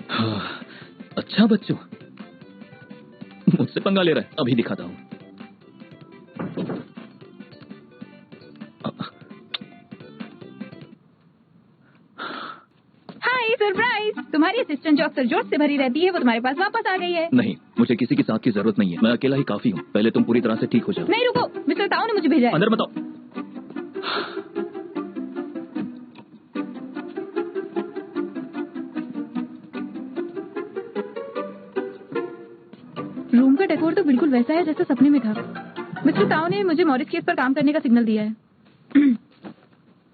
हाँ, अच्छा बच्चों, मुझसे पंगा ले रहा है। अभी दिखाता हूँ। हाय सरप्राइज! तुम्हारी असिस्टेंट जो अक्सर जोश से भरी रहती है वो तुम्हारे पास वापस आ गई है। नहीं, मुझे किसी की साथ की जरूरत नहीं है। मैं अकेला ही काफी हूँ। पहले तुम पूरी तरह से ठीक हो जाओ। नहीं रुको, मिस्टर ताऊ ने मुझे भेजा है। अंदर मत आओ। रूम का डेकोर तो बिल्कुल वैसा है जैसा सपने में था। मिस्टर ताऊ ने मुझे मॉरिस केस पर काम करने का सिग्नल दिया है।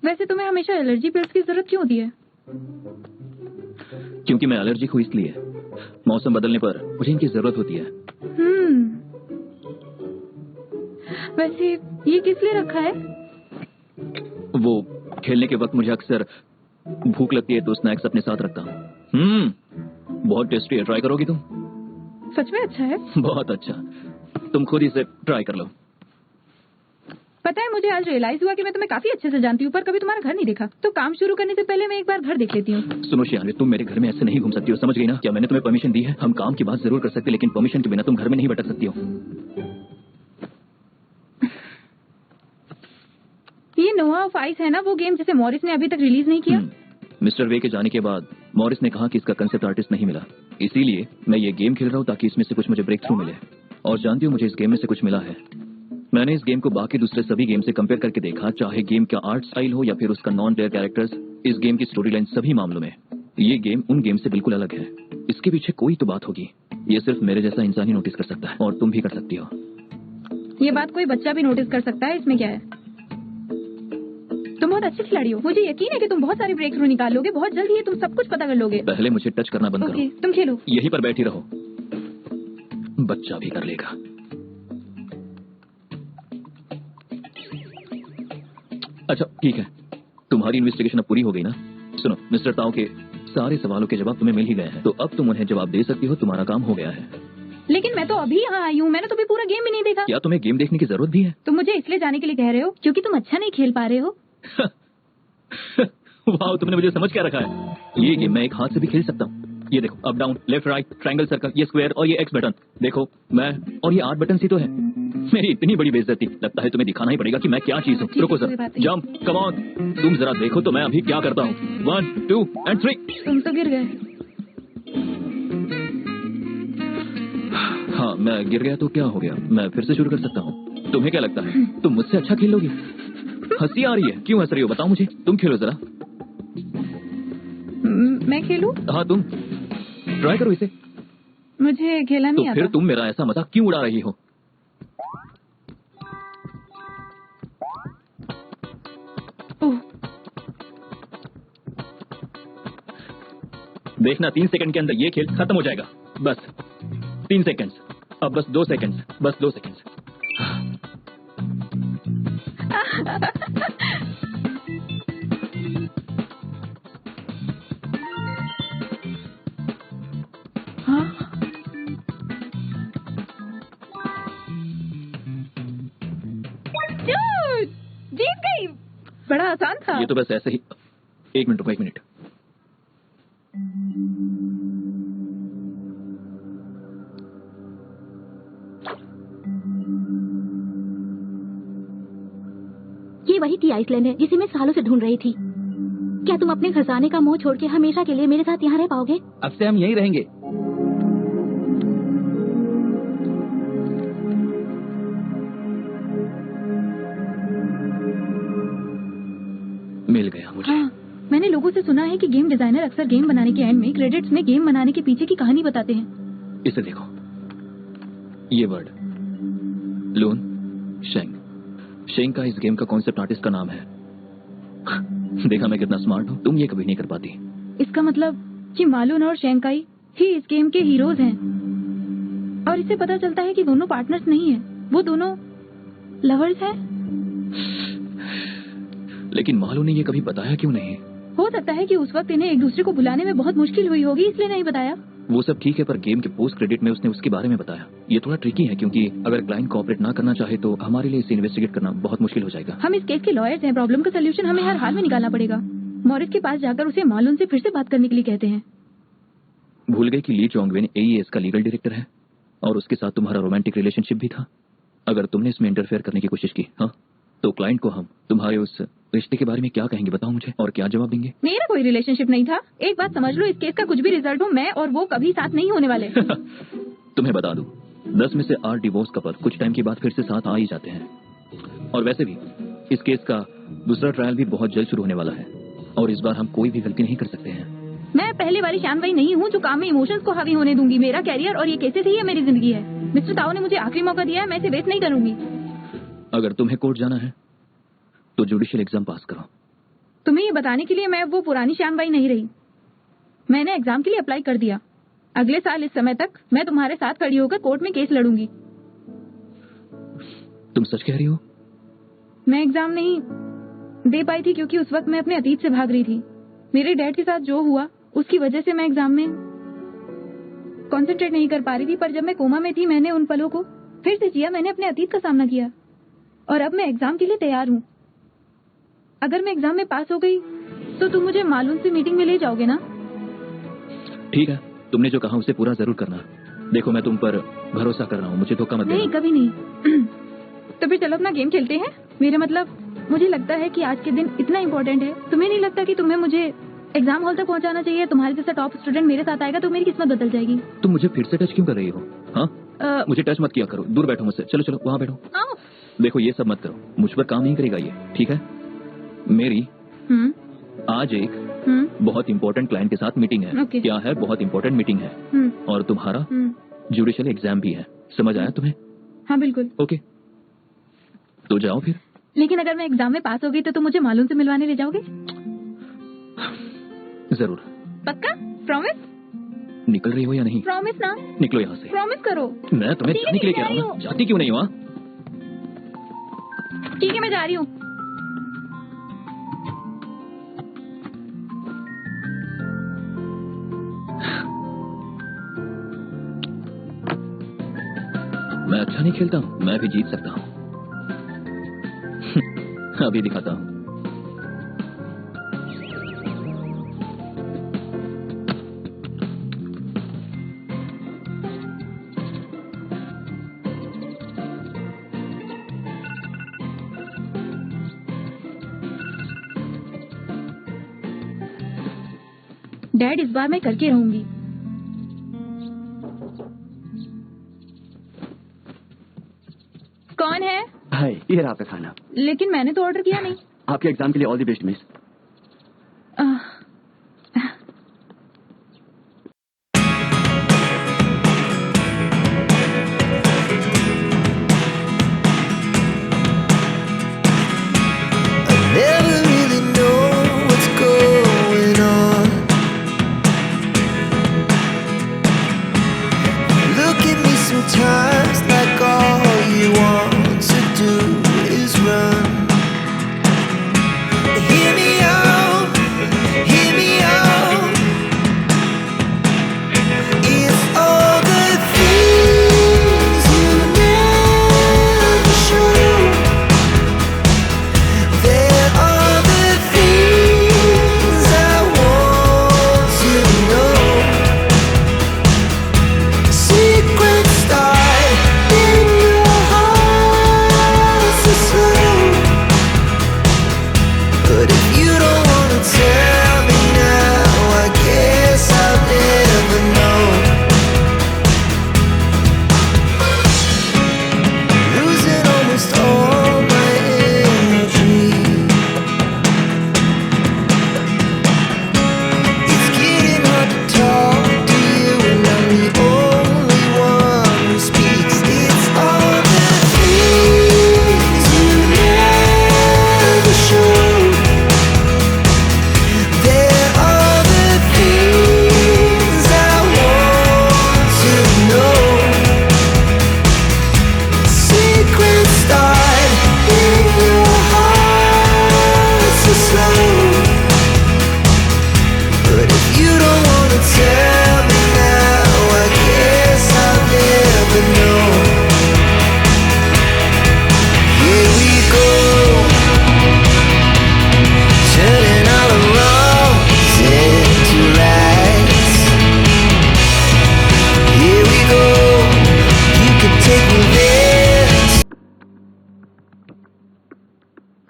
वैसे तुम्हें हमेशा एलर्जी पिल्स की जरूरत क्यों होती है? क्योंकि मैं एलर्जिक हूँ इसलिए। मौसम बदलने पर मुझे इनकी जरूरत होती है। वैसे ये किस लिए रखा है? वो खेलने के वक्त मुझे अक्सर भूख लगती है तो स्नैक्स अपने साथ रखता हूँ। बहुत टेस्टी है। ट्राई करोगी तुम? सच में अच्छा है। बहुत अच्छा। तुम खुद इसे ट्राई कर लो। पता है, मुझे आज रियलाइज हुआ कि मैं तुम्हें काफी अच्छे से जानती हूँ पर कभी तुम्हारा घर नहीं देखा। तो काम शुरू करने से पहले मैं एक बार घर देख लेती हूँ। सुनो शियानवी, तुम मेरे घर में ऐसे नहीं घूम सकती हो, समझ गई ना? क्या मैंने तुम्हें परमिशन दी है? हम काम की बात जरूर कर सकते लेकिन परमिशन के बिना तुम घर में नहीं भटक सकती हो। ये नोआ ऑफ आइस है ना वो गेम जिसे मॉरिस ने अभी तक रिलीज नहीं किया? मिस्टर वे के जाने के बाद मॉरिस ने कहा कि इसका कंसेप्ट आर्टिस्ट नहीं मिला, इसीलिए मैं ये गेम खेल रहा हूँ ताकि इसमें से कुछ मुझे ब्रेक थ्रू मिले। और जानती हूँ मुझे इस गेम में से कुछ मिला है। मैंने इस गेम को बाकी दूसरे सभी गेम से कंपेयर करके देखा, चाहे गेम का आर्ट स्टाइल हो या फिर उसका नॉन प्लेयर कैरेक्टर्स, इस गेम की स्टोरी लाइन, सभी मामलों में ये गेम उन गेम से बिल्कुल अलग है। इसके पीछे कोई तो बात होगी। ये सिर्फ मेरे जैसा इंसान ही नोटिस कर सकता है और तुम भी कर सकती हो। ये बात कोई बच्चा भी नोटिस कर सकता है, इसमें क्या है? तुम बहुत अच्छी खिलाड़ी हो। मुझे यकीन है कि तुम बहुत सारे ब्रेक थ्रू निकाल लोगे। बहुत जल्दी तुम सब कुछ पता कर लोगे। पहले मुझे टच करना बंद करो। तुम खेलो। यहीं पर बैठी रहो, बच्चा भी कर लेगा। अच्छा ठीक है, तुम्हारी इन्वेस्टिगेशन अब पूरी हो गई ना? सुनो, मिस्टर ताओ के सारे सवालों के जवाब तुम्हें मिल ही गए हैं, तो अब तुम उन्हें जवाब दे सकती हो। तुम्हारा काम हो गया है। लेकिन मैं तो अभी यहाँ आई हूँ, मैंने तो भी पूरा गेम भी नहीं देखा। क्या तुम्हें गेम देखने की जरूरत भी है? तुम मुझे इसलिए जाने के लिए कह रहे हो क्योंकि तुम अच्छा नहीं खेल पा रहे हो? वाह, तुमने मुझे समझ क्या रखा है। ये गेम मैं एक हाथ से भी खेल सकता हूँ। ये देखो, up down, left right, triangle, circle, ये स्क्वायर और ये एक्स बटन। देखो मैं, और ये 8 बटन ही तो है। मेरी इतनी बड़ी बेइज्जती, लगता है तुम्हें दिखाना ही पड़ेगा कि मैं क्या चीज हूँ। रुको सर, जंप, कम ऑन। तुम जरा देखो तो मैं अभी क्या करता हूँ। 1 2 एंड 3। तुम तो गिर गए। हाँ, मैं गिर गया तो क्या हो गया? मैं फिर से शुरू कर सकता हूँ। तुम्हें क्या लगता है तुम मुझसे अच्छा खेल लोगी? हंसी आ रही है, क्यों हंस रही हो? बताओ मुझे। तुम खेलो जरा। मैं खेलूं? हाँ, तुम ट्राई करो इसे। मुझे खेला नहीं आता। तो फिर तुम मेरा ऐसा मजाक क्यों उड़ा रही हो? देखना, 3 सेकंड के अंदर ये खेल खत्म हो जाएगा। बस 3 सेकंड्स। अब बस 2 सेकंड्स, बस 2 सेकंड्स। जीत गई। बड़ा आसान था। ये तो बस ऐसे ही। 1 मिनट रुको, 1 मिनट। ये वही टी आइसलैंड है जिसे मैं सालों से ढूंढ रही थी। क्या तुम अपने खजाने का मोह छोड़ के हमेशा के लिए मेरे साथ यहाँ रह पाओगे? अब से हम यहीं रहेंगे। मिल गया मुझे। हाँ, मैंने लोगों से सुना है कि गेम डिजाइनर अक्सर गेम बनाने के एंड में क्रेडिट्स में गेम बनाने के पीछे की कहानी बताते हैं। इसे देखो, ये वर्ड लून शेंग। शेंग का इस गेम का कॉन्सेप्ट आर्टिस्ट का नाम है। देखा मैं कितना स्मार्ट हूँ? तुम ये कभी नहीं कर पाती। इसका मतलब कि मालून और शेंकाई ही इस गेम के हीरोज हैं। और इससे पता चलता है कि दोनों पार्टनर्स नहीं हैं, वो दोनों लवर्स हैं। लेकिन मालून ने ये कभी बताया क्यों नहीं? हो सकता है कि उस वक्त इन्हें एक दूसरे को बुलाने में बहुत मुश्किल हुई होगी, इसलिए नहीं बताया। वो सब ठीक है, पर गेम के पोस्ट क्रेडिट में उसने उसके बारे में बताया। ये थोड़ा ट्रिकी है क्योंकि अगर क्लाइंट कोऑपरेट ना करना चाहे तो हमारे लिए इसे इन्वेस्टिगेट करना बहुत मुश्किल हो जाएगा। हम इस केस के लॉयर्स हैं। प्रॉब्लम का सोल्यूशन हमें हर हाल में निकालना पड़ेगा। मॉरिस के पास जाकर उसे मालून से फिर से बात करने के लिए कहते हैं। भूल गए कि ली चोंगवेन AES का लीगल डायरेक्टर है और उसके साथ तुम्हारा रोमांटिक रिलेशनशिप भी था। अगर तुमने इसमें इंटरफेयर करने की कोशिश की हाँ, तो क्लाइंट को हम तुम्हारे उस रिश्ते के बारे में क्या कहेंगे बताओ मुझे, और क्या जवाब देंगे? मेरा कोई रिलेशनशिप नहीं था। एक बात समझ लो, इस केस का कुछ भी रिजल्ट हो, मैं और वो कभी साथ नहीं होने वाले। तुम्हें बता दूं, 10 में से 8 डिवोर्स कपल कुछ टाइम के बाद फिर से साथ आ ही जाते हैं। और वैसे भी इस केस का दूसरा ट्रायल भी बहुत जल्द शुरू होने वाला है और इस बार हम कोई भी गलती नहीं कर सकते हैं। मैं पहले वाली शानवाई नहीं हूँ जो काम में इमोशंस को हावी होने दूंगी। मेरा कैरियर और ये केसेस ही है मेरी जिंदगी है। मिस्टर ताओ ने मुझे आखिरी मौका दिया है, मैं इसे वेस्ट नहीं करूंगी। अगर तुम्हें कोर्ट जाना है तो जुडिशियल एग्जाम पास करो। तुम्हें ये बताने के लिए मैं वो पुरानी शानवाई नहीं रही। मैंने एग्जाम के लिए अप्लाई कर दिया। अगले साल इस समय तक मैं तुम्हारे साथ खड़ी होकर कोर्ट में केस लड़ूंगी। तुम सच कह रही हो? मैं एग्जाम नहीं दे पाई थी क्योंकि उस वक्त मैं अपने अतीत से भाग रही थी। मेरे डैड के साथ जो हुआ उसकी वजह से मैं एग्जाम में कंसंट्रेट नहीं कर पा रही थी। पर जब मैं कोमा में थी मैंने उन पलों को फिर से जिया। मैंने अपने अतीत का सामना किया और अब मैं एग्जाम के लिए तैयार हूँ। अगर मैं एग्जाम में पास हो गई तो तुम मुझे मालूम से मीटिंग में ले जाओगे ना? ठीक है, तुमने जो कहा उसे पूरा जरूर करना। देखो मैं तुम पर भरोसा कर रहा हूँ, मुझे धोखा मत देना। नहीं, कभी नहीं। तो फिर चलो अपना गेम खेलते हैं। मेरा मतलब मुझे लगता है कि आज के दिन इतना इम्पोर्टेंट है। तुम्हें नहीं लगता कि तुम्हें मुझे एग्जाम हॉल तक पहुंचाना चाहिए? तुम्हारे जैसा टॉप स्टूडेंट मेरे साथ आएगा तो मेरी किस्मत बदल जाएगी। तुम मुझे फिर से टच क्यों कर रही हो? हाँ, मुझे टच मत किया करो, दूर बैठो मुझसे। चलो चलो वहाँ बैठो। देखो ये सब मत करो, मुझ पर काम नहीं करेगा ये, ठीक है? मेरी आज एक बहुत इंपॉर्टेंट क्लाइंट के साथ मीटिंग है। क्या है? बहुत इंपॉर्टेंट मीटिंग है। और तुम्हारा जुडिशियल एग्जाम भी है। समझ आया तुम्हें? हाँ बिल्कुल। ओके, तो जाओ फिर। लेकिन अगर मैं एग्जाम में पास हो गई तो तुम मुझे मालूम से मिलवाने ले जाओगे? जरूर। पक्का? प्रॉमिस? निकल रही हो या नहीं? प्रॉमिस ना? निकलो यहाँ से। प्रॉमिस करो। मैं तुम्हें जाने के लिए कह रहा हूँ, जाती क्यों नहीं हो? ठीक है मैं जा रही हूँ। मैं अच्छा नहीं खेलता हूँ, मैं भी जीत सकता हूँ। अभी दिखाता हूँ। डैड इस बार मैं करके रहूंगी। कौन है? हाय, ये रहा आपका खाना। लेकिन मैंने तो ऑर्डर किया नहीं। आपके एग्जाम के लिए all the best miss. Never really know what's going on. Look at me sometimes like all you want to do is run. Hear me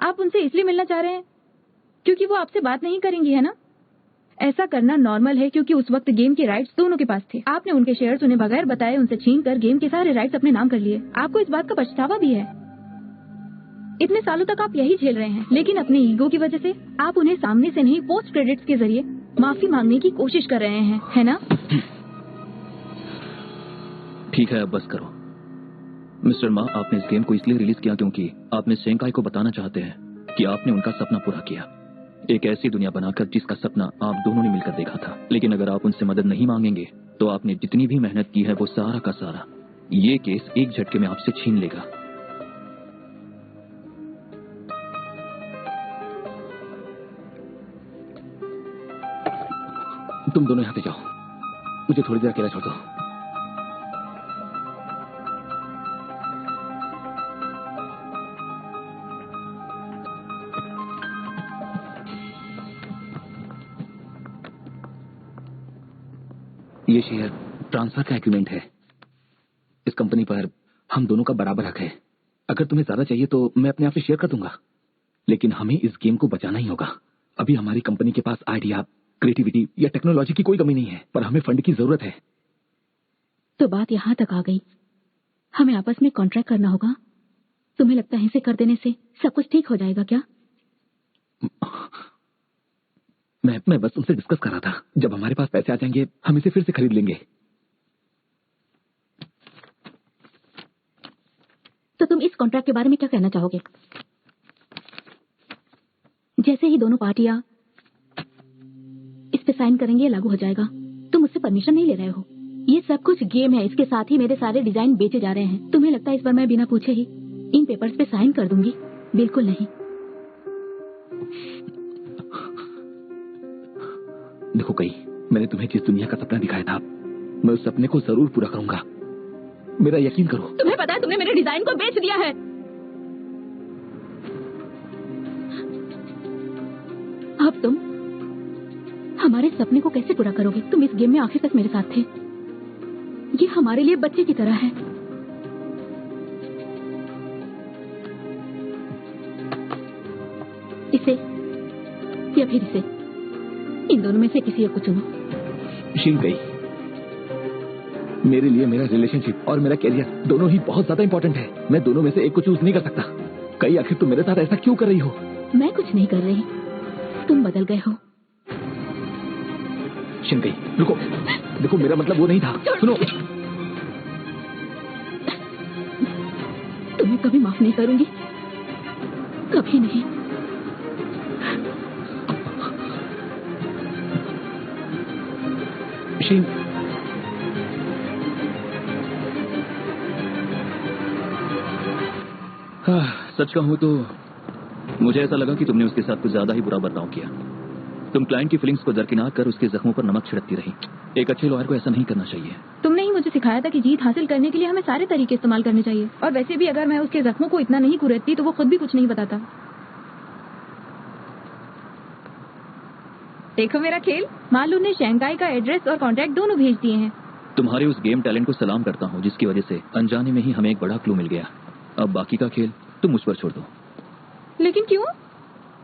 आप उनसे इसलिए मिलना चाह रहे हैं क्योंकि वो आपसे बात नहीं करेंगी, है ना? ऐसा करना नॉर्मल है क्योंकि उस वक्त गेम के राइट्स दोनों के पास थे। आपने उनके शेयर्स उन्हें बगैर बताए उनसे छीनकर गेम के सारे राइट्स अपने नाम कर लिए। आपको इस बात का पछतावा भी है। इतने सालों तक आप यही झेल रहे हैं, लेकिन अपने ईगो की वजह से आप उन्हें सामने से नहीं पोस्ट क्रेडिट्स के जरिए माफी मांगने की कोशिश कर रहे हैं, है ना? ठीक है, अब बस करो। मिस्टर मा, आपने इस गेम को इसलिए रिलीज किया क्योंकि आप मिस शेंकाई को बताना चाहते हैं कि आपने उनका सपना पूरा किया, एक ऐसी दुनिया बनाकर जिसका सपना आप दोनों ने मिलकर देखा था। लेकिन अगर आप उनसे मदद नहीं मांगेंगे तो आपने जितनी भी मेहनत की है वो सारा का सारा ये केस एक झटके में आपसे छीन लेगा। तुम दोनों यहाँ पे जाओ, मुझे थोड़ी देर अकेला छोड़ दो। ये शेयर ट्रांसफर का एग्रीमेंट है। इस कंपनी पर हम दोनों का बराबर हक है। अगर तुम्हें ज्यादा चाहिए तो मैं अपने आप से शेयर कर दूंगा, लेकिन हमें इस गेम को बचाना ही होगा। अभी हमारी कंपनी के पास आइडिया, क्रिएटिविटी या टेक्नोलॉजी की कोई कमी नहीं है, पर हमें फंड की जरूरत है। तो बात यहाँ तक आ गई, हमें आपस में कॉन्ट्रैक्ट करना होगा। तुम्हें लगता है इसे कर देने से सब कुछ ठीक हो जाएगा क्या? मैं बस उनसे डिस्कस कर रहा था। जब हमारे पास पैसे आ जाएंगे हम इसे फिर से खरीद लेंगे। तो तुम इस कॉन्ट्रैक्ट के बारे में क्या कहना चाहोगे? जैसे ही दोनों पार्टियां इस पे साइन करेंगे लागू हो जाएगा। तुम मुझसे परमिशन नहीं ले रहे हो। ये सब कुछ गेम है, इसके साथ ही मेरे सारे डिजाइन बेचे जा रहे हैं। तुम्हें लगता है इस बार मैं बिना पूछे ही इन पेपर्स पे साइन कर दूंगी? बिल्कुल नहीं। देखो कई, मैंने तुम्हें जिस दुनिया का सपना दिखाया था मैं उस सपने को जरूर पूरा करूंगा, मेरा यकीन करो। तुम्हें पता है तुमने मेरे डिजाइन को बेच दिया है। अब तुम हमारे सपने को कैसे पूरा करोगे? तुम इस गेम में आखिर तक मेरे साथ थे। ये हमारे लिए बच्चे की तरह है। इसे या फिर इसे, इन दोनों में से किसी एक को चुनो। शिंकई, मेरे लिए मेरा रिलेशनशिप और मेरा कैरियर दोनों ही बहुत ज्यादा इंपॉर्टेंट है। मैं दोनों में से एक को चूज नहीं कर सकता। कई, आखिर तुम मेरे साथ ऐसा क्यों कर रही हो? मैं कुछ नहीं कर रही, तुम बदल गए हो। शिंकई रुको, देखो मेरा मतलब वो नहीं था। सुनो, तुम्हें कभी माफ नहीं करूंगी, कभी नहीं। शिन, सच कहूं तो मुझे ऐसा लगा कि तुमने उसके साथ कुछ ज्यादा ही बुरा बर्ताव किया। तुम क्लाइंट की फीलिंग्स को दरकिनार कर उसके जख्मों पर नमक छिड़कती रही। एक अच्छे लॉयर को ऐसा नहीं करना चाहिए। तुमने ही मुझे सिखाया था कि जीत हासिल करने के लिए हमें सारे तरीके इस्तेमाल करने चाहिए। और वैसे भी अगर मैं उसके जख्मों को इतना नहीं कुरेदती तो वो खुद भी कुछ नहीं बताता। देखो मेरा खेल। मालू ने शंघाई का एड्रेस और कॉन्टैक्ट दोनों भेज दिए हैं। तुम्हारे उस गेम टैलेंट को सलाम करता हूँ जिसकी वजह से अनजाने में ही हमें एक बड़ा क्लू मिल गया। अब बाकी का खेल तुम मुझ पर छोड़ दो। लेकिन क्यों?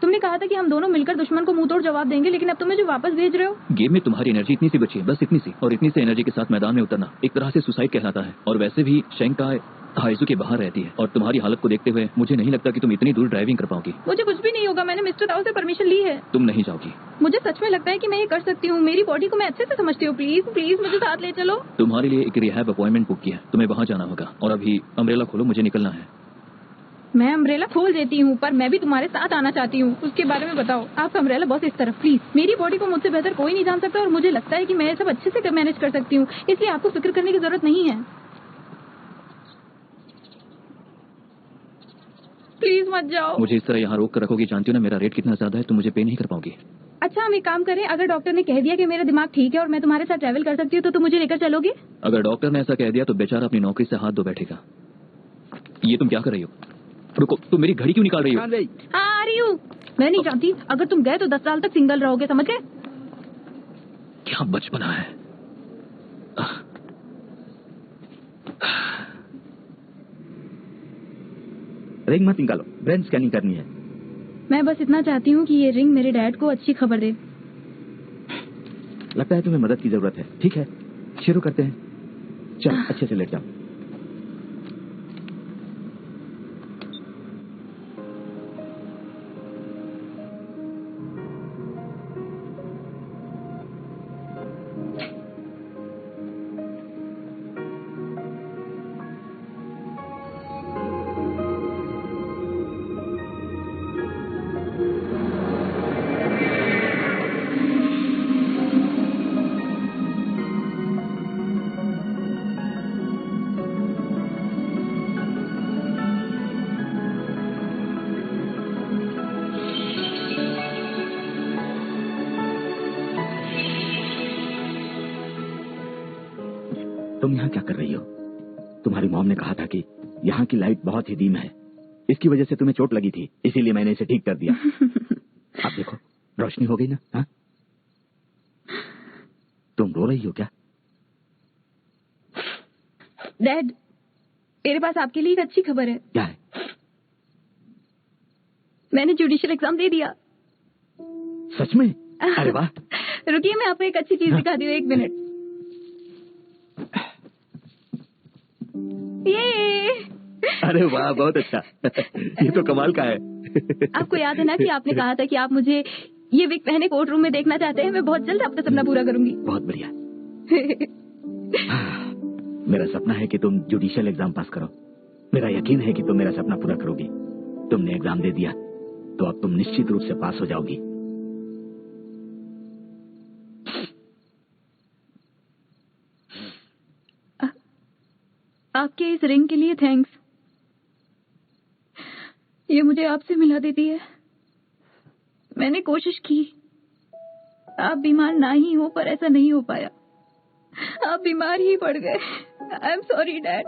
तुमने कहा था कि हम दोनों मिलकर दुश्मन को मुंह तोड़ जवाब देंगे, लेकिन अब तुम मुझे वापस भेज रहे हो। गेम में तुम्हारी एनर्जी इतनी सी बची है, बस इतनी सी, और इतनी सी एनर्जी के साथ मैदान में उतरना एक तरह से सुसाइड कहलाता है। और वैसे भी शंघाई हाइजू के बाहर रहती है और तुम्हारी हालत को देखते हुए मुझे नहीं लगता कि तुम इतनी दूर ड्राइविंग कर पाओगी। मुझे कुछ भी नहीं होगा, मैंने मिस्टर ताओ से परमिशन ली है। तुम नहीं जाओगी। मुझे सच में लगता है कि मैं ये कर सकती हूँ। मेरी बॉडी को मैं अच्छे से समझती हूँ। प्लीज प्लीज मुझे साथ ले चलो। तुम्हारे लिए एक रिहैब अपॉइंटमेंट बुक किया, तुम्हें वहाँ जाना होगा। और अभी अम्ब्रेला खोलो, मुझे निकलना है। मैं अम्ब्रेला खोल देती हूँ, पर मैं भी तुम्हारे साथ आना चाहती हूँ। उसके बारे में बताओ। आपका अम्ब्रेला बॉस इस तरफ प्लीज। मेरी बॉडी को मुझसे बेहतर कोई नहीं जान सकता और मुझे लगता है कि मैं सब अच्छे से मैनेज कर सकती हूँ, इसलिए आपको फिक्र करने की जरूरत नहीं है। प्लीज मत जाओ। मुझे इस तरह यहाँ रोक कर रखोगी। जानती हो ना मेरा रेट कितना ज्यादा है, तुम मुझे पे नहीं कर पाओगी। अच्छा हम एक काम करें, अगर डॉक्टर ने कह दिया कि मेरा दिमाग ठीक है और मैं तुम्हारे साथ ट्रैवल कर सकती हूँ तो तुम मुझे लेकर चलोगे? अगर डॉक्टर ने ऐसा कह दिया तो बेचारा अपनी नौकरी से हाथ धो बैठेगा। ये तुम क्या कर रही हो? रुको, तुम मेरी घड़ी क्यों निकाल रही हो? हाँ आ रही हूँ। मैं नहीं जानती, अगर तुम गए तो 10 साल तक सिंगल रहोगे, समझ गए? क्या बचपना है। रिंग मत निकालो, ब्रेन स्कैनिंग करनी है। मैं बस इतना चाहती हूँ कि ये रिंग मेरे डैड को अच्छी खबर दे। लगता है तुम्हें मदद की जरूरत है। ठीक है, शुरू करते हैं। चल अच्छे से लेट जाओ। तुम यहाँ क्या कर रही हो? तुम्हारी मॉम ने कहा था कि यहाँ की लाइट बहुत ही धीम है, इसकी वजह से तुम्हें चोट लगी थी, इसीलिए मैंने इसे ठीक कर दिया। अब देखो रोशनी हो गई ना। हाँ, तुम रो रही हो क्या? डैड, मेरे पास आपके लिए एक अच्छी खबर है। क्या है? मैंने जुडिशियल एग्जाम दे दिया। सच में? अरे वाह। रुकिए, मैं आपको एक अच्छी चीज दिखाती हूँ, 1 मिनट। ये अरे वाह, बहुत अच्छा। ये तो कमाल का है। आपको याद है ना कि आपने कहा था कि आप मुझे ये विग पहने कोर्ट रूम में देखना चाहते हैं। मैं बहुत जल्द आपका सपना पूरा करूंगी। बहुत बढ़िया। मेरा सपना है कि तुम जुडिशियल एग्जाम पास करो। मेरा यकीन है कि तुम मेरा सपना पूरा करोगी। तुमने एग्जाम दे दिया तो अब तुम निश्चित रूप से पास हो जाओगी। आपके इस रिंग के लिए थैंक्स। ये मुझे आपसे मिला देती है। मैंने कोशिश की, आप बीमार ना ही हो, पर ऐसा नहीं हो पाया। आप बीमार ही पड़ गए। I am sorry dad.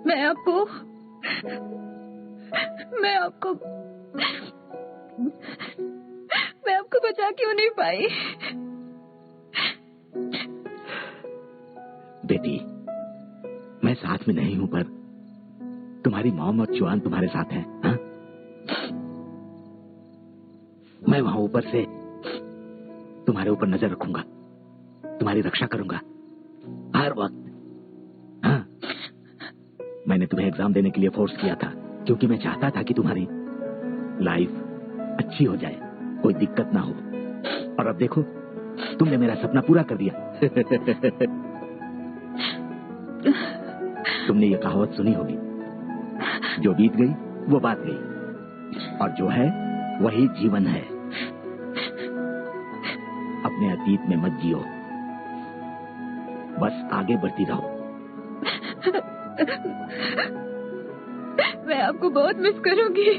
मैं आपको बचा क्यों नहीं पाई? बेटी, मैं साथ में नहीं हूं, पर तुम्हारी मॉम और जुआन तुम्हारे साथ हैं। हाँ? मैं वहां ऊपर से तुम्हारे ऊपर नजर रखूंगा, तुम्हारी रक्षा करूंगा हर वक्त। हाँ, मैंने तुम्हें एग्जाम देने के लिए फोर्स किया था क्योंकि मैं चाहता था कि तुम्हारी लाइफ अच्छी हो जाए, कोई दिक्कत ना हो। और अब देखो, तुमने मेरा सपना पूरा कर दिया। तुमने ये कहावत सुनी होगी, जो बीत गई वो बात गई, और जो है वही जीवन है। अपने अतीत में मत जियो, बस आगे बढ़ती रहो। मैं आपको बहुत मिस करूंगी।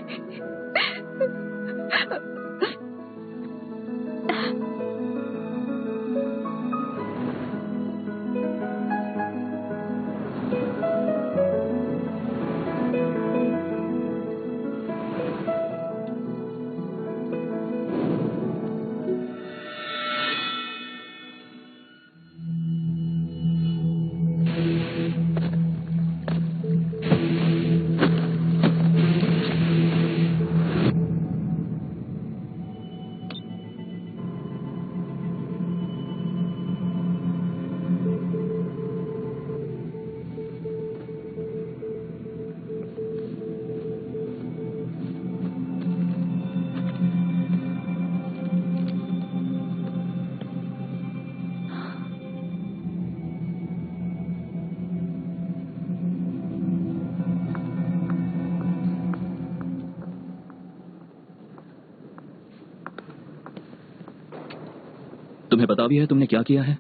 तुम्हें पता भी है तुमने क्या किया है?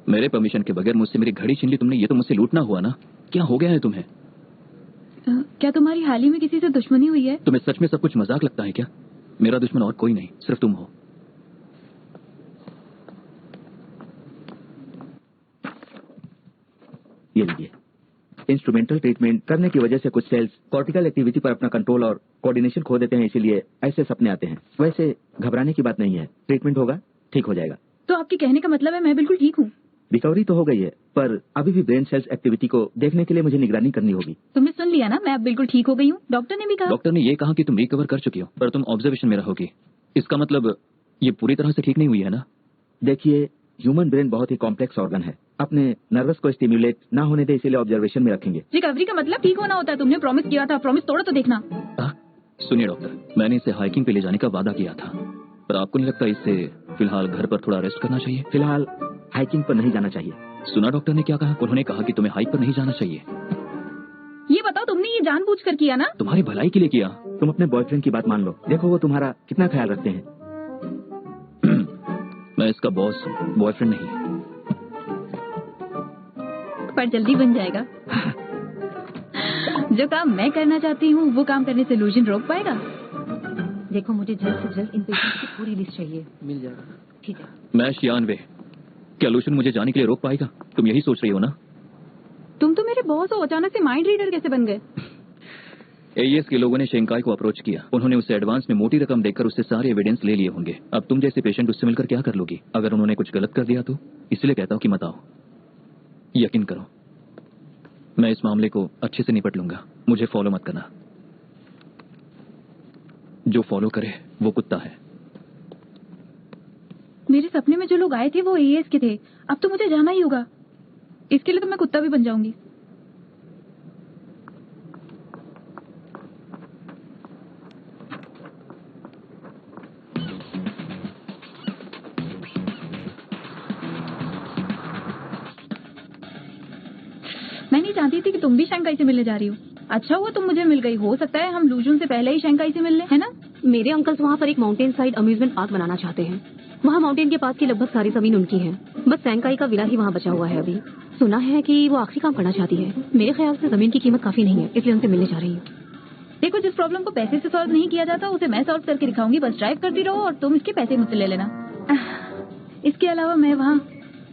मेरे परमिशन के बगैर मुझसे मेरी घड़ी छीन ली तुमने। ये तो मुझसे लूटना हुआ ना। क्या हो गया है तुम्हें? क्या तुम्हारी हाल ही में किसी से दुश्मनी हुई है? तुम्हें सच में सब कुछ मजाक लगता है क्या? मेरा दुश्मन और कोई नहीं, सिर्फ तुम हो। ये लीजिए। इंस्ट्रूमेंटल ट्रीटमेंट करने की वजह से कुछ सेल्स कॉर्टिकल एक्टिविटी पर अपना कंट्रोल और कोऑर्डिनेशन खो देते हैं, इसीलिए ऐसे सपने आते हैं। वैसे घबराने की बात नहीं है, ट्रीटमेंट होगा, ठीक हो जाएगा। तो आपके कहने का मतलब है मैं बिल्कुल ठीक हूँ? रिकवरी तो हो गई है, पर अभी भी ब्रेन सेल्स एक्टिविटी को देखने के लिए मुझे निगरानी करनी होगी। तुमने सुन लिया ना, मैं अब बिल्कुल ठीक हो गई हूँ। डॉक्टर ने भी कहा। डॉक्टर ने ये कहा कि तुम रिकवर कर चुकी हो, पर तुम ऑब्जर्वेशन में रहोगी। इसका मतलब ये पूरी तरह से ठीक नहीं हुई है ना? देखिए, ह्यूमन ब्रेन बहुत ही कॉम्प्लेक्स ऑर्गन है। अपने नर्वस को स्टिम्युलेट ना होने दे, इसीलिए ऑब्जर्वेशन में रखेंगे। रिकवरी का मतलब ठीक होना होता है। तुमने प्रॉमिस किया था, प्रॉमिस तोड़ो तो देखना। सुनिए डॉक्टर, मैंने इसे हाइकिंग पे ले जाने का वादा किया था, पर आपको नहीं लगता इससे फिलहाल घर पर थोड़ा रेस्ट करना चाहिए? फिलहाल हाइकिंग पर नहीं जाना चाहिए। सुना डॉक्टर ने क्या कहा? उन्होंने कहा कि तुम्हें हाइक पर नहीं जाना चाहिए। ये बताओ, तुमने ये जानबूझकर किया ना? तुम्हारी भलाई के लिए किया। तुम अपने बॉयफ्रेंड की बात मान लो, देखो वो तुम्हारा कितना ख्याल रखते हैं। मैं इसका बॉस, बॉयफ्रेंड नहीं। पर जल्दी बन जाएगा। जो काम मैं करना चाहती हूँ वो काम करने से लूजन रोक पाएगा? देखो, मुझे जल्द से जल्द इन पेशेंट्स की पूरी लिस्ट चाहिए। मिल जाएगा। ठीक है। मैं शियानवे, क्या लूशन मुझे जाने के लिए रोक पाएगा? तुम यही सोच रही हो ना? तुम तो मेरे बॉस हो, अचानक से माइंड रीडर कैसे बन गए? एईएस के लोगों ने शेंकाई को अप्रोच किया। उन्होंने उससे एडवांस में मोटी रकम देकर उससे सारे एविडेंस ले लिए होंगे। अब तुम जैसे पेशेंट उससे मिलकर क्या कर लोगी? अगर उन्होंने कुछ गलत कर दिया तो? इसलिए कहता हूँ कि मत आओ। यकीन करो, मैं इस मामले को अच्छे से निपट लूंगा। मुझे फॉलो मत करना। जो फॉलो करे वो कुत्ता है। मेरे सपने में जो लोग आए थे वो एईएस के थे। अब तो मुझे जाना ही होगा। इसके लिए तो मैं कुत्ता भी बन जाऊंगी। मैं नहीं चाहती थी कि तुम भी शंकाई से मिलने जा रही हो। अच्छा हुआ तुम मुझे मिल गई। हो सकता है हम लूजून से पहले ही शंकाई से मिल लें, है ना? मेरे अंकल्स वहाँ पर एक माउंटेन साइड अम्यूजमेंट पार्क बनाना चाहते हैं। वहाँ माउंटेन के पास की लगभग सारी जमीन उनकी है। बस सैंकाई का विला ही वहाँ बचा हुआ है अभी। सुना है कि वो आखिरी काम करना चाहती है। मेरे ख्याल से जमीन की कीमत काफी नहीं है, इसलिए उनसे मिलने जा रही हूँ। देखो, जिस प्रॉब्लम को पैसे से सॉल्व नहीं किया जाता उसे मैं सॉल्व करके दिखाऊंगी। बस ड्राइव करती रहो और तुम इसके पैसे मुझसे ले लेना। इसके अलावा मैं वहाँ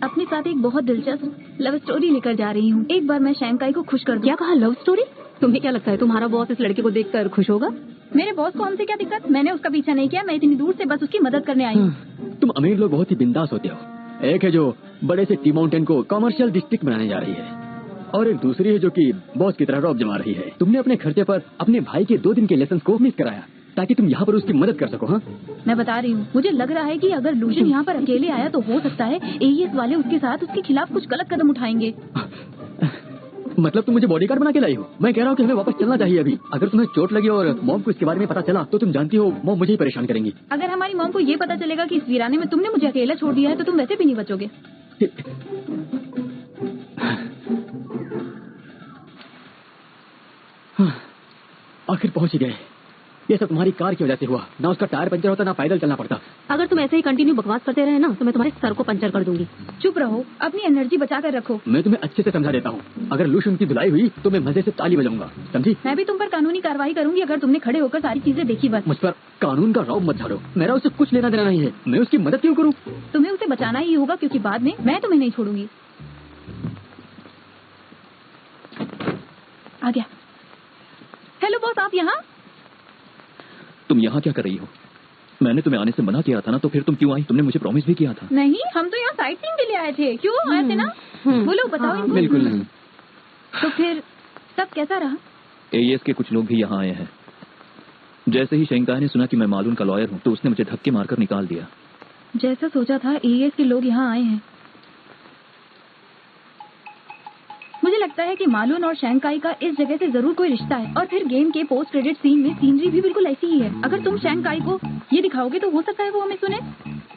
अपने साथ एक बहुत दिलचस्प लव स्टोरी लेकर जा रही हूँ। एक बार मैं शंकाई को खुश कर दूं। क्या कहा, लव स्टोरी? तुम्हें क्या लगता है तुम्हारा बॉस इस लड़के को देखकर खुश होगा? मेरे बॉस को हमसे क्या दिक्कत? मैंने उसका पीछा नहीं किया। मैं इतनी दूर से बस उसकी मदद करने आई हूँ। तुम अमीर लोग बहुत ही बिंदास होते हो। एक है जो बड़े से टी माउंटेन को कमर्शियल डिस्ट्रिक्ट बनाने जा रही है, और एक दूसरी है जो कि बॉस की तरह रौब जमा रही है। तुमने अपने खर्चे पर अपने भाई के 2 दिन के लेसन को मिस कराया ताकि तुम यहाँ पर उसकी मदद कर सको। हाँ, मैं बता रही हूँ, मुझे लग रहा है कि अगर लूजन यहाँ पर अकेले आया तो हो सकता है एईएस वाले उसके साथ उसके खिलाफ कुछ गलत कदम उठाएंगे। मतलब तुम मुझे बॉडीगार्ड बना के लाई हो? मैं कह रहा हूँ कि हमें वापस चलना चाहिए अभी। अगर तुम्हें चोट लगी और मॉम को इसके बारे में पता चला तो तुम जानती हो मॉम मुझे ही परेशान करेंगी। अगर हमारी मॉम को ये पता चलेगा कि इस वीराने में तुमने मुझे अकेला छोड़ दिया है तो तुम वैसे भी नहीं बचोगे। आखिर पहुंच ही गए। ये सब तुम्हारी कार की वजह से हुआ। ना उसका टायर पंचर होता, ना पैदल चलना पड़ता। अगर तुम ऐसे ही कंटिन्यू बकवास करते रहे ना तो मैं तुम्हारे सर को पंचर कर दूंगी। चुप रहो, अपनी एनर्जी बचा कर रखो। मैं तुम्हें अच्छे से समझा देता हूँ। अगर लूशन की धुलाई हुई तो मैं मजे से ताली बजाऊंगा, समझी? मैं भी तुम पर कानूनी कार्रवाई करूंगी अगर तुमने खड़े होकर सारी चीजें देखी। बस मुझ पर कानून का रौब मत झाड़ो। मेरा उससे कुछ लेना देना नहीं है। मैं उसकी मदद क्यों करूँ? तुम्हें उसे बचाना ही होगा क्योंकि बाद में मैं तुम्हें नहीं छोड़ूंगी। आ गया। हेलो बॉस, आप यहाँ? तुम यहाँ क्या कर रही हो? मैंने तुम्हें आने से मना किया था ना, तो फिर तुम क्यों आई? तुमने मुझे प्रॉमिस भी किया था। नहीं, हम तो यहाँ साइट सीइंग के लिए आए थे। क्यों आए थे ना? बोलो, बताओ इनको। बिल्कुल नहीं। तो फिर सब कैसा रहा? एईएस के कुछ लोग भी यहाँ आए हैं। जैसे ही शेंकाई ने सुना कि मैं मालून का लॉयर हूँ तो उसने मुझे धक्के मारकर निकाल दिया। जैसा सोचा था, एईएस के लोग यहाँ आए हैं। मुझे लगता है कि मालून और शंकाई का इस जगह से जरूर कोई रिश्ता है। और फिर गेम के पोस्ट क्रेडिट सीन में सीनरी भी बिल्कुल ऐसी ही है। अगर तुम शंकाई को ये दिखाओगे तो हो सकता है वो हमें सुने।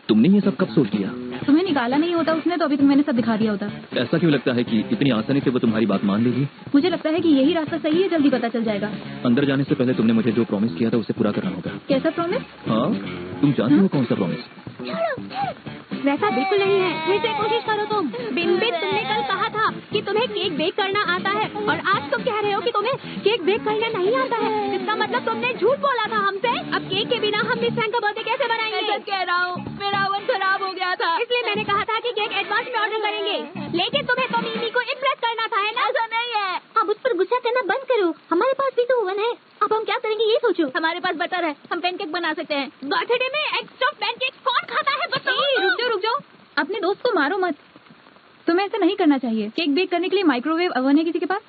तुमने ये सब कब सोच लिया? तुम्हें निकाला नहीं होता उसने तो अभी तुम मैंने सब दिखा दिया होता। ऐसा क्यों लगता है कि इतनी आसानी से वो तुम्हारी बात मान लेगी? मुझे लगता है कि यही रास्ता सही है, जल्दी पता चल जाएगा। अंदर जाने से पहले तुमने मुझे जो प्रॉमिस किया था उसे पूरा करना होगा। कैसा प्रॉमिस? हाँ, तुम जानती हो कौन सा प्रॉमिस? वैसा बिल्कुल नहीं है। फिर से कोशिश करो तुम। बिन तुमने कल कहा था कि तुम्हें केक बेक करना आता है और आज तुम कह रहे हो कि तुम्हें केक बेक करना नहीं आता है। इसका मतलब तुमने झूठ बोला था हमसे। अब केक के बिना हम मिस फ्रैंक का बर्थडे कैसे बनाएंगे? मैं सच कह रहा हूँ, मेरा ओवन खराब हो गया था, इसलिए मैंने कहा था कि केक एडवांस में ऑर्डर करेंगे। लेकिन तुम्हें तो मिमी को इम्प्रेस करना था, है ना? ऐसा नहीं है। अब उस पर गुस्सा करना बंद करो। हमारे पास भी तो ओवन है। अब हम क्या करेंगे ये सोचो। हमारे पास बटर है, हम पैनकेक बना सकते हैं। बर्थडे में एक्स्ट्रा पैनकेक कौन खाता है? बताओ। रुक जाओ, अपने दोस्त को मारो मत। तुम्हें ऐसा नहीं करना चाहिए। केक बेक करने के लिए माइक्रोवेव ओवन है किसी के पास?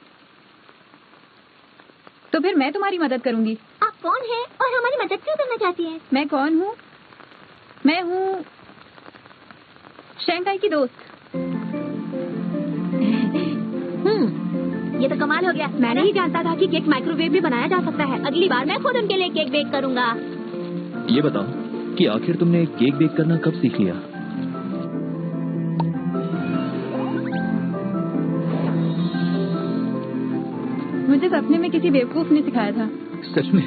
तो फिर मैं तुम्हारी मदद करूंगी। आप कौन हैं और हमारी मदद क्यों करना चाहती हैं? मैं कौन हूँ? मैं हूँ शैंघाई की दोस्त। ये तो कमाल हो गया। मैं नहीं जानता था कि केक माइक्रोवेव में बनाया जा सकता है। अगली बार मैं खुद उनके लिए केक बेक करूंगा। ये बताओ कि आखिर तुमने केक बेक करना कब सीख लिया? मुझे सपने में किसी बेवकूफ ने सिखाया था। सच में?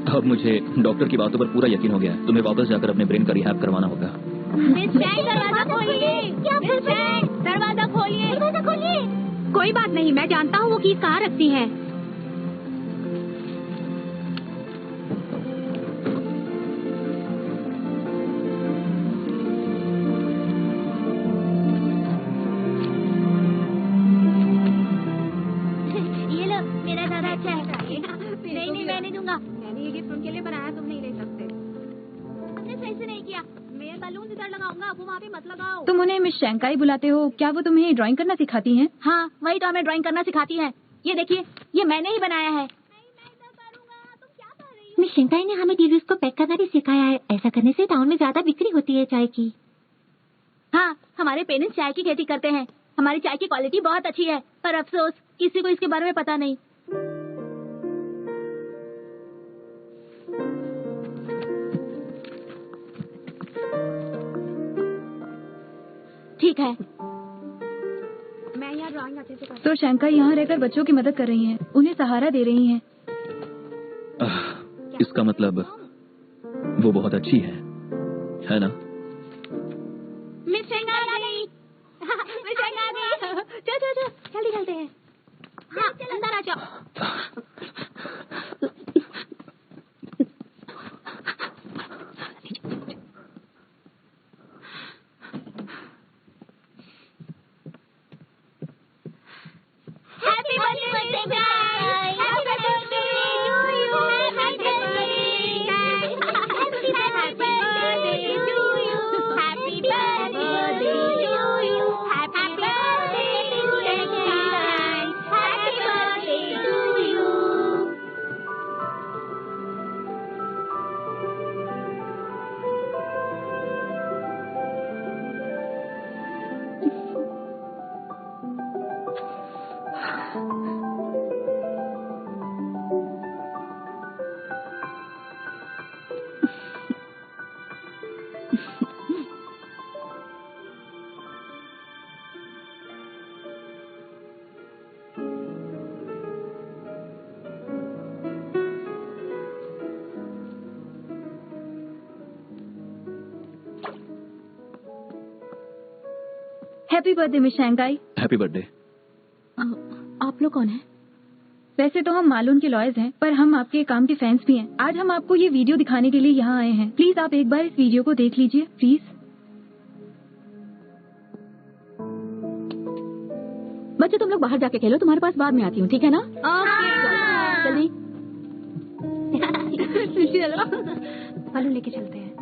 अब मुझे डॉक्टर की बातों पर पूरा यकीन हो गया है। तुम्हें वापस जाकर अपने ब्रेन का रिहैब करवाना होगा। दरवाजा खोलिए। क्या दरवाजा खोलिए। दरवाजा खोलिए। कोई बात नहीं, मैं जानता हूँ वो कीज कहाँ रखती हैं। ये लो, मेरा दादा अच्छा है। नहीं, मैं नहीं दूंगा। मैंने ये गिफ्ट उनके लिए बनाया, तुम नहीं ले सकते। तुमने सही से नहीं किया। मैं बलून इधर लगाऊंगा, वो वहाँ पे मत लगाओ। तुम उन्हें मिस शैंघाई बुलाते हो, क्या वो तुम्हें ड्राइंग करना सिखाती हैं? हाँ, वही तो हमें ड्राइंग करना सिखाती है। ये देखिए, ये मैंने ही बनाया है। मिस शैंघाई ने हमें टीवीज को पैक करना भी सिखाया है। ऐसा करने से टाउन में ज्यादा बिक्री होती है चाय की। हाँ, हमारे पेरेंट्स चाय की खेती करते हैं। हमारी चाय की क्वालिटी बहुत अच्छी है, पर अफसोस किसी को इसके बारे में पता नहीं। ठीक है, मैं यहाँ ड्राइंग अच्छे से तो शैंघाई यहाँ रहकर बच्चों की मदद कर रही हैं, उन्हें सहारा दे रही हैं। इसका मतलब वो बहुत अच्छी है ना? मिस शैंघाई, मिस शैंघाई, चलो जल्दी चलते हैं। हाँ, अंदर आ जाओ। Happy birthday, Shaikai! Happy birthday to you! Happy birthday! Happy birthday to you! Happy birthday to you! Happy birthday to Shaikai! Happy birthday to you! Happy birthday miss Shanghai. Happy birthday. आप लोग कौन हैं? वैसे तो हम मालून के lawyers हैं, पर हम आपके काम के फैंस भी हैं। आज हम आपको ये वीडियो दिखाने के लिए यहाँ आए हैं। प्लीज आप एक बार इस वीडियो को देख लीजिए, प्लीज। बच्चों, तुम लोग बाहर जाके खेलो, तुम्हारे पास बाद में आती हूँ, ठीक है ना? जल्दी चलो, बलून लेके चलते हैं।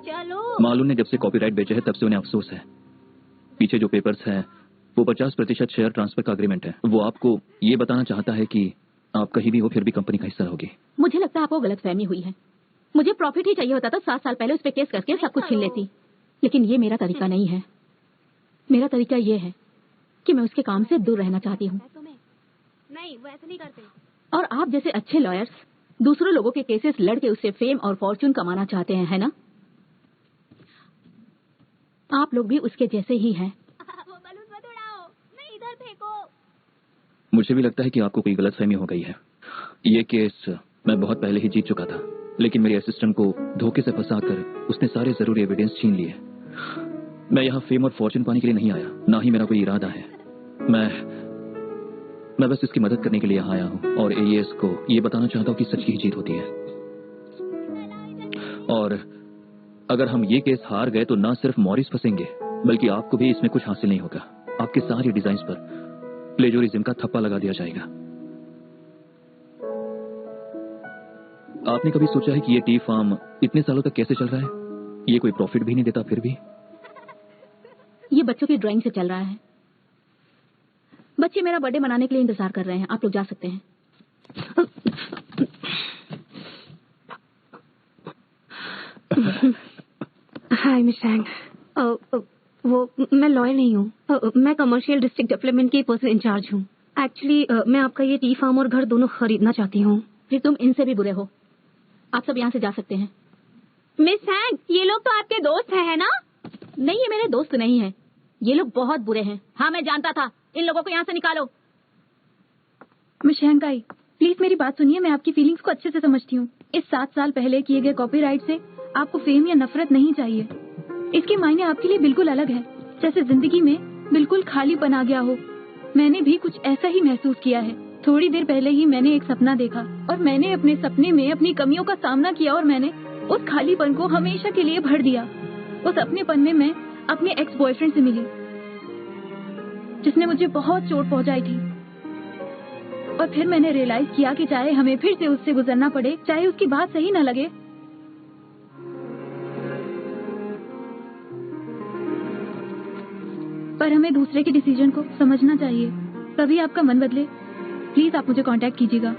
चलो। मालूम ने जब से कॉपीराइट बेचे हैं तब से उन्हें अफसोस है। पीछे जो पेपर्स हैं वो 50% शेयर ट्रांसफर का अग्रीमेंट है। वो आपको ये बताना चाहता है कि आप कहीं भी हो फिर भी कंपनी का हिस्सा रहोगे। मुझे लगता है आपको गलतफहमी हुई है। मुझे प्रॉफिट ही चाहिए होता तो 7 साल पहले उस पे केस करके सब कुछ छीन लेती, लेकिन ये मेरा तरीका नहीं है। मेरा तरीका ये है कि मैं उसके काम से दूर रहना चाहती हूँ। नहीं, वो ऐसा नहीं करते। और आप जैसे अच्छे लॉयर्स दूसरों लोगों के केसेस लड़के उससे फेम और फॉर्च्यून कमाना चाहते हैं, है ना? आप लोग भी उसके जैसे ही हैं। वो बलून मत उड़ाओ, नहीं इधर फेंको। मुझे भी लगता है कि आपको कोई गलतफहमी हो गई है। ये केस मैं बहुत पहले ही जीत चुका था, लेकिन मेरे असिस्टेंट को धोखे से फंसाकर उसने सारे जरूरी एविडेंस छीन लिए। मैं यहाँ फेम और फॉर्च्यून पाने के लिए नहीं आया, ना ही मेरा कोई इरादा है। मैं बस इसकी मदद करने के लिए यहाँ आया हूँ और एईएस को ये बताना चाहता हूँ कि सच की ही जीत होती है। और अगर हम ये केस हार गए तो ना सिर्फ मॉरिस फंसेंगे, बल्कि आपको भी इसमें कुछ हासिल नहीं होगा। आपके सारे डिजाइन पर प्लेजोरिज्म का थप्पा लगा दिया जाएगा। आपने कभी सोचा है कि ये टी फार्म इतने सालों तक कैसे चल रहा है? ये कोई प्रॉफिट भी नहीं देता फिर भी। बच्चों की ड्राइंग से चल रहा है। बच्चे मेरा बर्थडे मनाने के लिए इंतजार कर रहे हैं, आप लोग जा सकते हैं। Hi miss hang. वो मैं लॉयर नहीं हूँ, मैं कमर्शियल डिस्ट्रिक्ट डेवलपमेंट की पर्सनल इंचार्ज हूँ। एक्चुअली मैं आपका ये टी फार्म और घर दोनों खरीदना चाहती हूँ। फिर तुम इनसे भी बुरे हो। आप सब यहाँ से जा सकते हैं। मिस हैंग, ये लोग तो आपके दोस्त है ना? नहीं, ये मेरे दोस्त नहीं है, ये लोग बहुत बुरे हैं। हाँ, मैं जानता था। इन लोगों को यहाँ से निकालो। मिस शहनकाई, प्लीज मेरी बात सुनिए। मैं आपकी फीलिंग्स को अच्छे से समझती हूँ। इस 7 साल पहले किए गए कॉपीराइट से आपको फेम या नफरत नहीं चाहिए। इसके मायने आपके लिए बिल्कुल अलग है, जैसे जिंदगी में बिल्कुल खालीपन आ गया हो। मैंने भी कुछ ऐसा ही महसूस किया है। थोड़ी देर पहले ही मैंने एक सपना देखा और मैंने अपने सपने में अपनी कमियों का सामना किया और मैंने उस खालीपन को हमेशा के लिए भर दिया। उस अपनेपन में मैं अपने एक्स बॉयफ्रेंड से मिली, जिसने मुझे बहुत चोट पहुंचाई थी। और फिर मैंने रियलाइज किया कि चाहे हमें फिर से उससे गुजरना पड़े, चाहे उसकी बात सही न लगे, पर हमें दूसरे के डिसीजन को समझना चाहिए। कभी आपका मन बदले, प्लीज आप मुझे कांटेक्ट कीजिएगा।